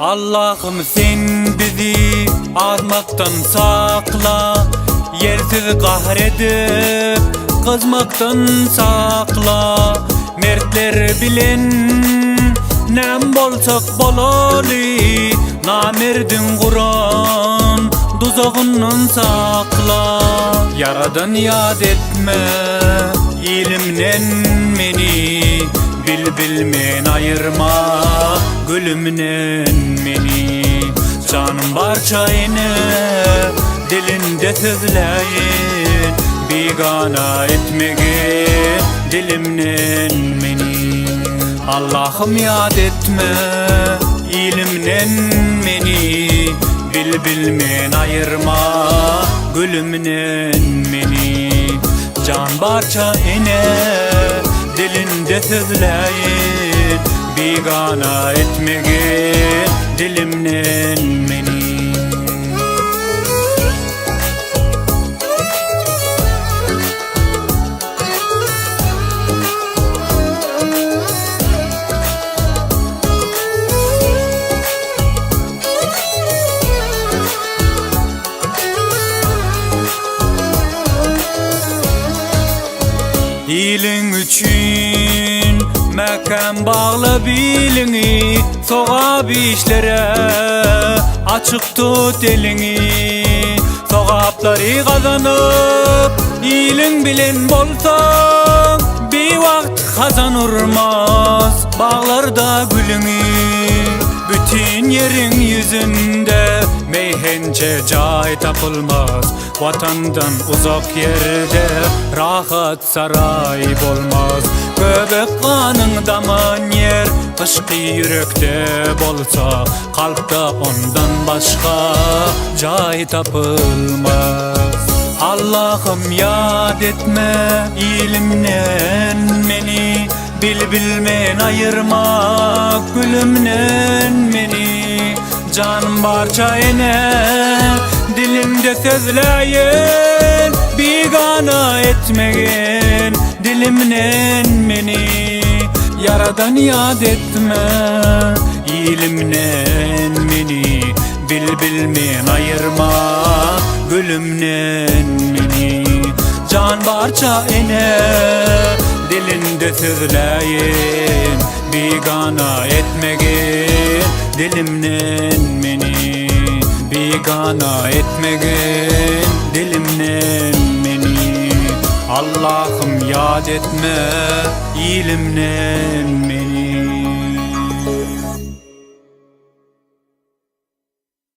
Allah'ım sen bizi azmaktan sakla, yersiz kahredip kızmaktan sakla. Mertler bilen nem bolsak bolali, namerdin Kur'an duzağından sakla. Yaradan yad etme ilimnen meni, bilmen ayırma gülümnen meni. Canım barça ene dilinde sözleyin, bigana etmege dilimnen meni. Allah'ım yad etme ilimnen meni, bilmen ayırma gülümnen meni. Can barça ene dilinde sözleyin, bigana etmege dilimnen meni. Dilin üçün mekan bağla bilini, soğab işlere açık tut elini. Soğapları kazanıp ilin bilen bolsan, bir vakt kazanırmaz bağlarda gülünü. Bütün yerin yüzünde meyhence cay tapılmaz, vatandan uzak yerde rahat saray bolmaz. Göbek kanın daman yer kışkı yürekte bolsa, kalpta ondan başka cay tapılmaz. Allah'ım yad etme ilimnen meni, bilmen ayırma gülümnen meni. Canım barça ene dilimde sözleyin, bigana etmegen dilimnen meni. Yaradan yad etme ilimnen meni, bilmen ayırma gülümnen meni. Can barça ene dilinde sözleyin, bigana etmegen dilimnen meni. Bigana etmegen dilimnen meni. Allah'ım yad etme ilimnen meni.